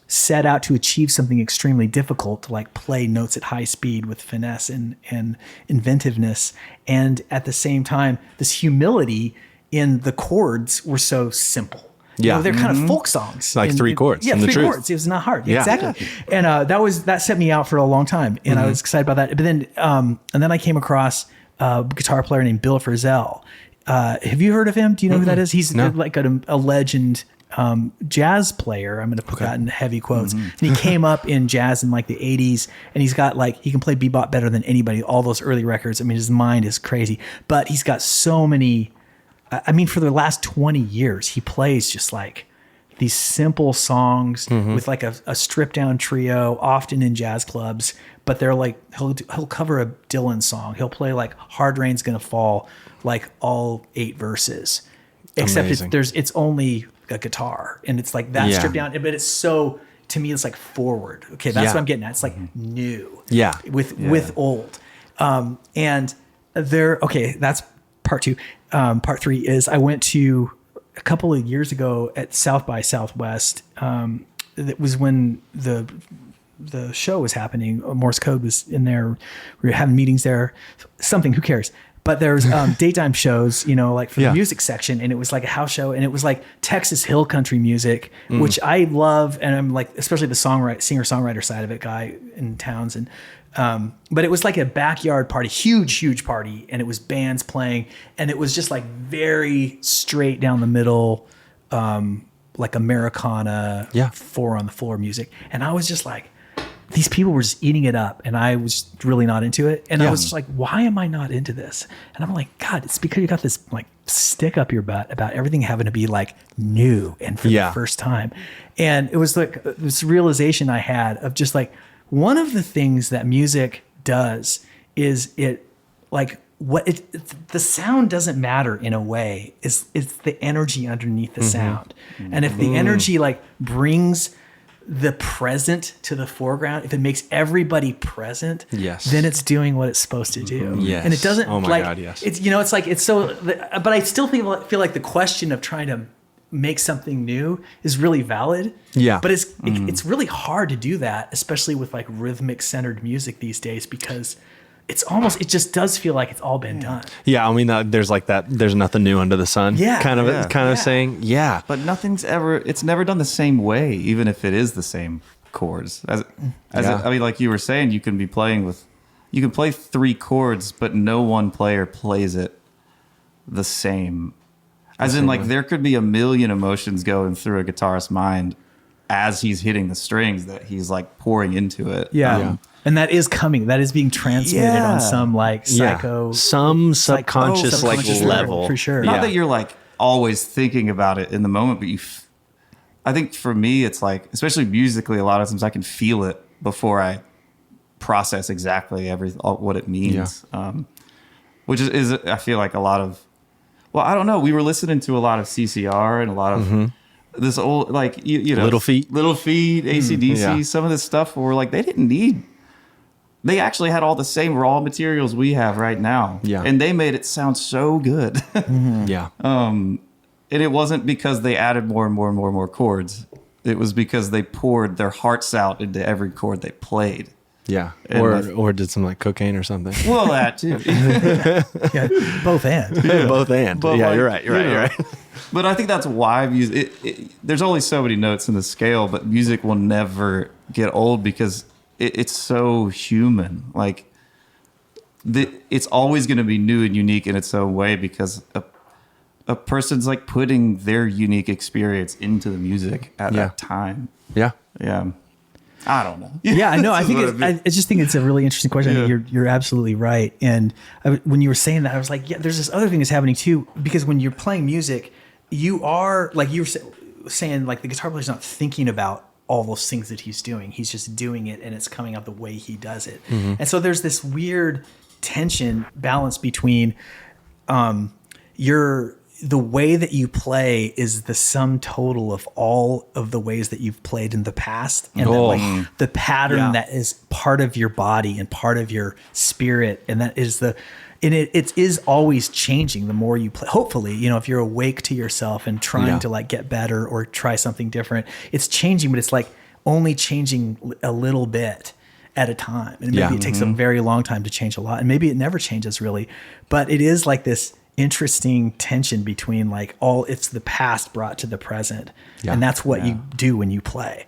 set out to achieve something extremely difficult, to like play notes at high speed with finesse and inventiveness. And at the same time, this humility in the chords were so simple. They're kind of folk songs. Like three chords. Yeah, three chords. It was not hard. Yeah. Exactly. And that set me out for a long time. And I was excited about that. But then, and then I came across a guitar player named Bill Frisell. Have you heard of him? Do you know who that is? He's like a legend jazz player. I'm going to put that in heavy quotes. And he came up in jazz in like the 80s, and he's got he can play bebop better than anybody. All those early records. I mean, his mind is crazy. But he's got so many. I mean, for the last 20 years, he plays just like these simple songs with like a stripped down trio, often in jazz clubs. But they're like, he'll cover a Dylan song. He'll play like Hard Rain's Gonna Fall, like all 8 verses, except it's only a guitar, and it's like that stripped down. But it's so, to me, it's like forward. Okay, that's what I'm getting at. It's like new. Yeah. With old. And that's part 2. Part 3 is I went to a couple of years ago at South by Southwest. That was when the show was happening. Morse Code was in there. We were having meetings there. Who cares? But there's daytime shows, like for the music section, and it was like a house show, and it was like Texas Hill country music, which I love, and I'm like, especially the singer-songwriter side of it, guy in towns, and but it was like a backyard party, huge party, and it was bands playing, and it was just like very straight down the middle, like Americana, 4 on the floor music, and I was just like, these people were just eating it up, and I was really not into it. And I was just like, why am I not into this? And I'm like, God, it's because you got this like stick up your butt about everything having to be like new and for the first time. And it was like this realization I had of just like, one of the things that music does is it like the sound doesn't matter in a way. It's the energy underneath the sound. And if the energy like brings the present to the foreground, if it makes everybody present, then it's doing what it's supposed to do. And it doesn't it's it's like, it's so, but I still feel like the question of trying to make something new is really valid. But it's really hard to do that, especially with like rhythmic centered music these days, because it just does feel like it's all been done. I mean, there's like that, there's nothing new under the sun kind of saying. But it's never done the same way, even if it is the same chords. I mean, like you were saying, you can play 3 chords, but no one player plays it the same. As in, like, there could be a million emotions going through a guitarist's mind as he's hitting the strings that he's like pouring into it. And that is coming. That is being transmitted on some like psycho, some subconscious like level for sure. Not that you're like always thinking about it in the moment, but I think for me, it's like, especially musically, a lot of times I can feel it before I process exactly what it means. Which is I feel like a lot of, well, I don't know. We were listening to a lot of CCR and a lot of this old, like, you know, Little Feat, AC/DC, some of this stuff where we're like, they actually had all the same raw materials we have right now. Yeah. And they made it sound so good. Yeah. And it wasn't because they added more and more and more and more chords. It was because they poured their hearts out into every chord they played. Yeah. Or did some like cocaine or something. Well, that too. Yeah, both and. Both and. But yeah, like, you're right. You're right. But I think that's why music, there's only so many notes in the scale, but music will never get old because it's so human. Like, it's always going to be new and unique in its own way because a person's like putting their unique experience into the music at that time. Yeah. Yeah. I don't know. Yeah, no, I think I just think it's a really interesting question. I think you're absolutely right. And when you were saying that, I was like, yeah, there's this other thing that's happening too, because when you're playing music, you are, like you were saying, like the guitar player's not thinking about all those things that he's doing. He's just doing it and it's coming out the way he does it. Mm-hmm. And so there's this weird tension balance between the way that you play is the sum total of all of the ways that you've played in the past, and that, like, the pattern that is part of your body and part of your spirit, and that is it is always changing the more you play. Hopefully, you know, if you're awake to yourself and trying to like get better or try something different, it's changing, but it's like only changing a little bit at a time, and maybe it takes a very long time to change a lot, and maybe it never changes really, but it is like this interesting tension between like it's the past brought to the present, and that's what you do when you play.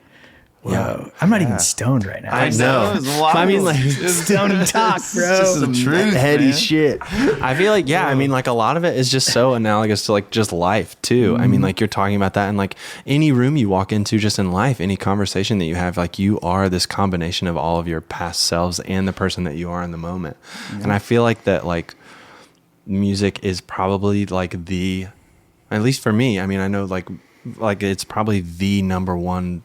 Whoa. Yeah, I'm not even stoned right now. I know. I mean, like, stony talk, bro. This is the truth, heady shit. I feel like, I mean, like a lot of it is just so analogous to like just life too. I mean, like you're talking about that, and like any room you walk into, just in life, any conversation that you have, like you are this combination of all of your past selves and the person that you are in the moment. And I feel like that, like, music is probably like at least for me, I mean, I know like it's probably the number one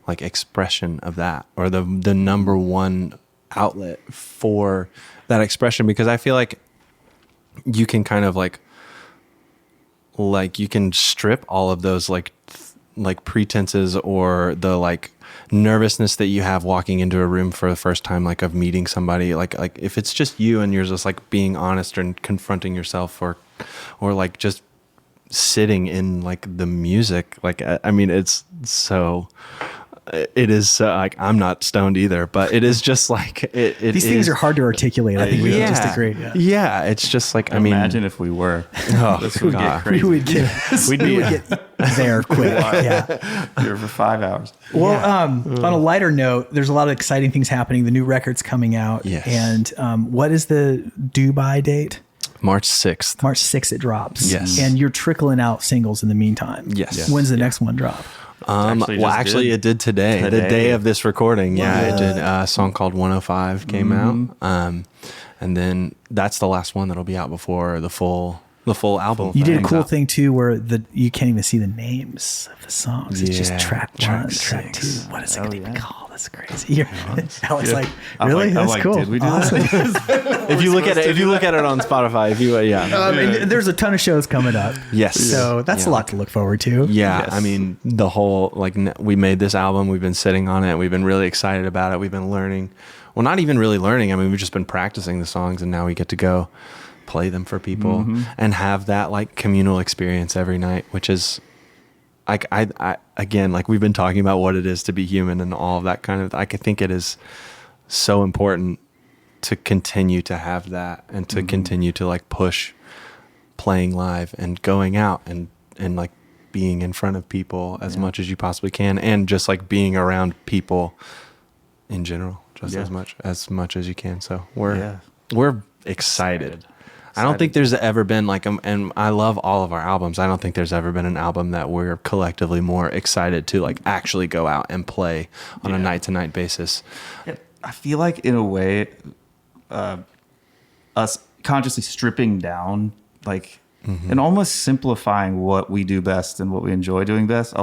like expression of that, or the number one outlet for that expression, because I feel like you can kind of like you can strip all of those like pretenses or the like nervousness that you have walking into a room for the first time, like of meeting somebody, like if it's just you and you're just like being honest and confronting yourself, or like just sitting in like the music, like I mean, it is so, like, I'm not stoned either, but it is just like these things are hard to articulate. I think we just agree. Yeah, it's just like, I mean, imagine if we were. This would get crazy. We would get there quick. Here for 5 hours. Well, on a lighter note, there's a lot of exciting things happening. The new record's coming out. Yes. And what is the due-by date? March 6th. March 6th it drops. Yes. And you're trickling out singles in the meantime. Yes. When's the next one drop? Actually it did today, the day of this recording. Yeah, it did. A song called 105 came out. And then that's the last one that'll be out before the full album. You did a cool thing too, where you can't even see the names of the songs. It's just track 1, track 2. What is it going to be called? That's crazy. Alec's like, really? That's like, cool. Did we do this? If you look at it on Spotify, and there's a ton of shows coming up. Yes. So that's a lot to look forward to. Yeah. Yes. I mean, the whole, like, we made this album. We've been sitting on it. We've been really excited about it. We've been learning. Well, not even really learning. I mean, we've just been practicing the songs, and now we get to go play them for people and have that like communal experience every night, which is like, I again, like we've been talking about what it is to be human and all of that kind of, I think it is so important to continue to have that, and to continue to like push playing live and going out and like being in front of people as much as you possibly can, and just like being around people in general, just as much as you can. So we're excited. I don't think there's ever been like, and I love all of our albums. I don't think there's ever been an album that we're collectively more excited to like actually go out and play on a night to night basis. I feel like in a way, us consciously stripping down like and almost simplifying what we do best and what we enjoy doing best,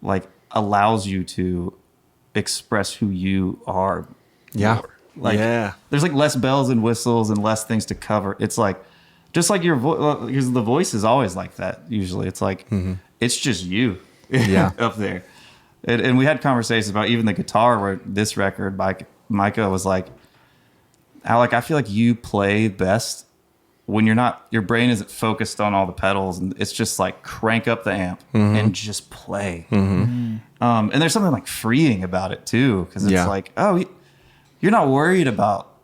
like allows you to express who you are. Yeah. More. Like yeah. There's like less bells and whistles and less things to cover. It's like, just like your voice, because the voice is always like that. Usually it's like, it's just you up there. And we had conversations about even the guitar where this record, Micah was like, Alec, I feel like you play best when your brain isn't focused on all the pedals, and it's just like crank up the amp and just play. And there's something like freeing about it too, because it's like, oh, you're not worried about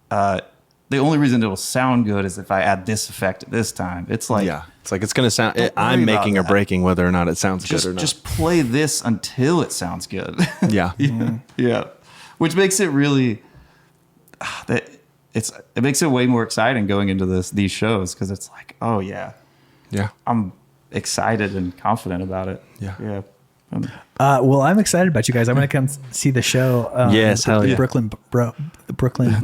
the only reason it will sound good is if I add this effect at this time. It's like, it's like it's going to sound. I'm making or breaking whether or not it sounds good or not. Just play this until it sounds good. Yeah. Yeah. Which makes it really it makes it way more exciting going into these shows, because it's like, oh yeah, I'm excited and confident about it. Yeah. Well, I'm excited about you guys. I'm going to come see the show. Yes, hell yeah. The Brooklyn Bowl. the Brooklyn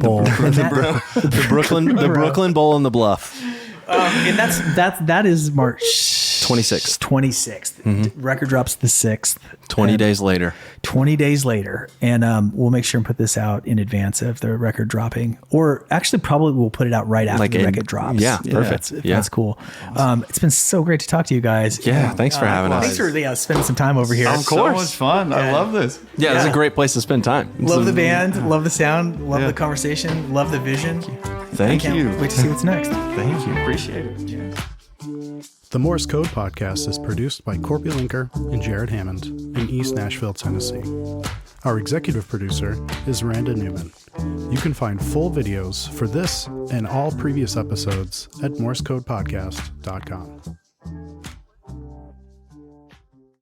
Bowl in the Bluff. And that is March 26th. Record drops the 6th. 20 days later. 20 days later. And we'll make sure and put this out in advance of the record dropping. Or actually, probably we'll put it out right after the record drops. Yeah, perfect. That's cool. It's been so great to talk to you guys. Yeah, thanks for having us. Thanks for spending some time over here. Of course. So much fun. I love this. Yeah, it's a great place to spend time. Love the band, love the sound, love the conversation, love the vision. Thank you. Wait to see what's next. Thank you. Appreciate it. The Morse Code Podcast is produced by Korby, Lenker, and Jared Hammond in East Nashville, Tennessee. Our executive producer is Randa Newman. You can find full videos for this and all previous episodes at morsecodepodcast.com.